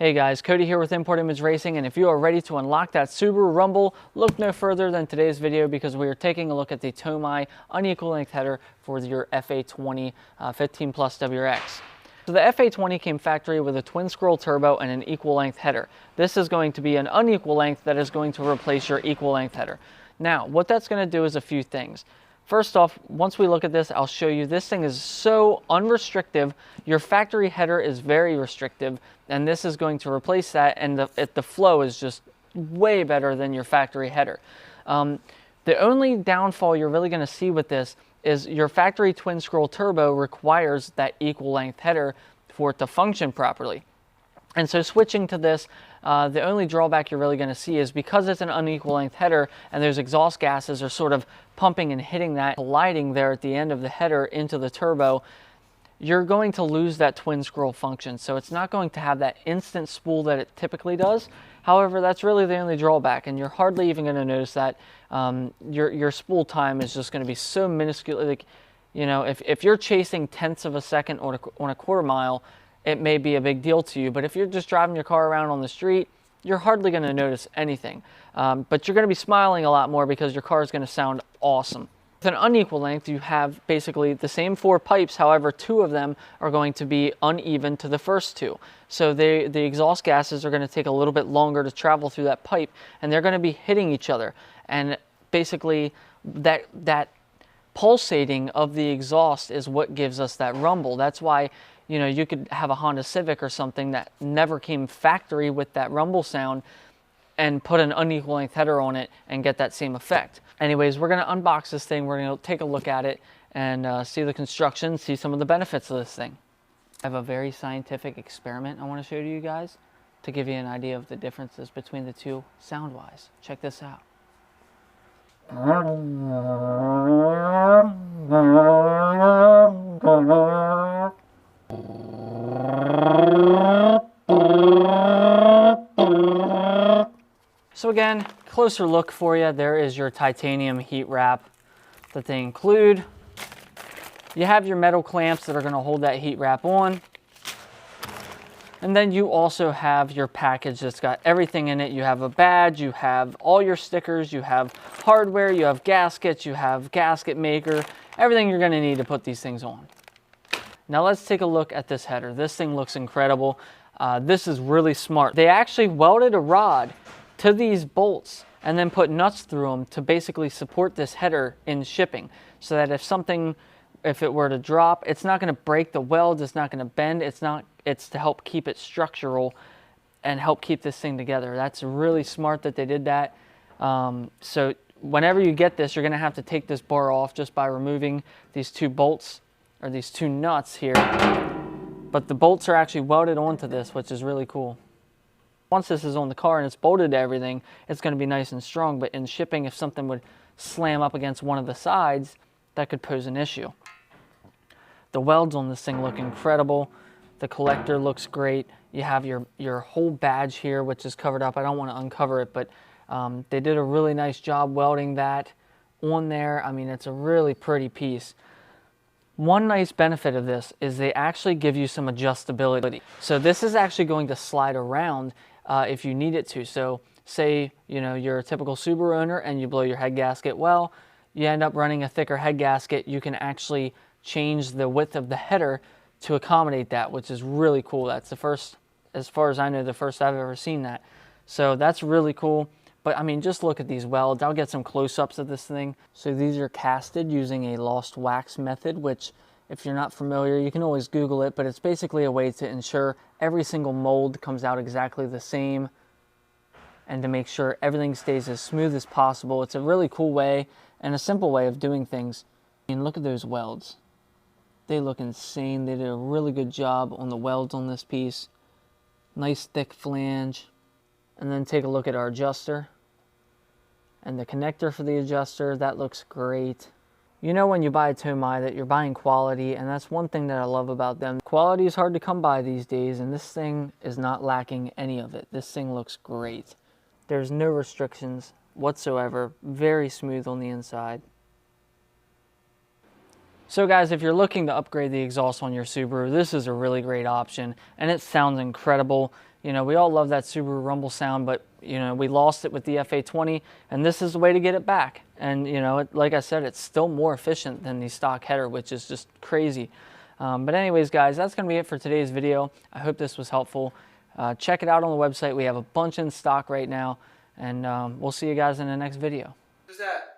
Hey guys, Cody here with Import Image Racing, and if you are ready to unlock that Subaru Rumble, look no further than today's video because we are taking a look at the Tomei Unequal length header for your FA20 15 Plus WRX. So the FA20 came factory with a twin scroll turbo and an equal length header. This is going to be an unequal length that is going to replace your equal length header. Now, what that's going to do is a few things. First off, once we look at this, I'll show you this thing is so unrestrictive. Your factory header is very restrictive, and this is going to replace that, and the flow is just way better than your factory header. The only downfall you're really going to see with this is your factory twin scroll turbo requires that equal length header for it to function properly. And so switching to this, the only drawback you're really going to see is because it's an unequal length header and those exhaust gases are sort of pumping and hitting that, colliding there at the end of the header into the turbo, you're going to lose that twin scroll function. So it's not going to have that instant spool that it typically does. However, that's really the only drawback, and you're hardly even going to notice that. Your spool time is just going to be so minuscule. Like, you know, if you're chasing tenths of a second on a quarter mile, it may be a big deal to you, but if you're just driving your car around on the street, you're hardly going to notice anything. But you're going to be smiling a lot more because your car is going to sound awesome. With an unequal length, you have basically the same 4 pipes, however, 2 of them are going to be uneven to the first 2. So the exhaust gases are going to take a little bit longer to travel through that pipe, and they're going to be hitting each other. And basically, that pulsating of the exhaust is what gives us that rumble. That's why, you know, you could have a Honda Civic or something that never came factory with that rumble sound and put an unequal length header on it and get that same effect. Anyways, we're going to unbox this thing. We're going to take a look at it and see the construction, see some of the benefits of this thing. I have a very scientific experiment I want to show to you guys to give you an idea of the differences between the two sound-wise. Check this out. So again, closer look for you. There is your titanium heat wrap that they include. You have your metal clamps that are going to hold that heat wrap on. And then you also have your package that's got everything in it. You have a badge, you have all your stickers, you have hardware, you have gaskets, you have gasket maker, everything you're going to need to put these things on. Now let's take a look at this header. This thing looks incredible. This is really smart. They actually welded a rod to these bolts and then put nuts through them to basically support this header in shipping, so that if it were to drop, it's not going to break the weld, it's not going to bend, it's to help keep it structural and help keep this thing together. That's really smart that they did that. So whenever you get this, you're going to have to take this bar off just by removing these 2 bolts or these 2 nuts here. But the bolts are actually welded onto this, which is really cool. Once this is on the car and it's bolted to everything, it's going to be nice and strong. But in shipping, if something would slam up against one of the sides, that could pose an issue. The welds on this thing look incredible. The collector looks great. You have your whole badge here, which is covered up. I don't want to uncover it, but they did a really nice job welding that on there. I mean, it's a really pretty piece. One nice benefit of this is they actually give you some adjustability. So this is actually going to slide around if you need it to. So say, you know, you're a typical Subaru owner and you blow your head gasket. Well, you end up running a thicker head gasket. You can actually change the width of the header to accommodate that, which is really cool. That's the first, as far as I know, the first I've ever seen that. So that's really cool. But I mean, just look at these welds. I'll get some close-ups of this thing. So these are casted using a lost wax method, which if you're not familiar, you can always Google it, but it's basically a way to ensure every single mold comes out exactly the same and to make sure everything stays as smooth as possible. It's a really cool way and a simple way of doing things. I mean, look at those welds. They look insane. They did a really good job on the welds on this piece. Nice thick flange. And then take a look at our adjuster and the connector for the adjuster. That looks great. You know when you buy a Tomei that you're buying quality, and that's one thing that I love about them. Quality is hard to come by these days, and this thing is not lacking any of it. This thing looks great. There's no restrictions whatsoever. Very smooth on the inside. So guys, if you're looking to upgrade the exhaust on your Subaru, this is a really great option, and it sounds incredible. You know, we all love that Subaru rumble sound, but, you know, we lost it with the FA20, and this is the way to get it back. And, you know, like I said, it's still more efficient than the stock header, which is just crazy. But anyways, guys, that's going to be it for today's video. I hope this was helpful. Check it out on the website. We have a bunch in stock right now, and we'll see you guys in the next video. Who's that?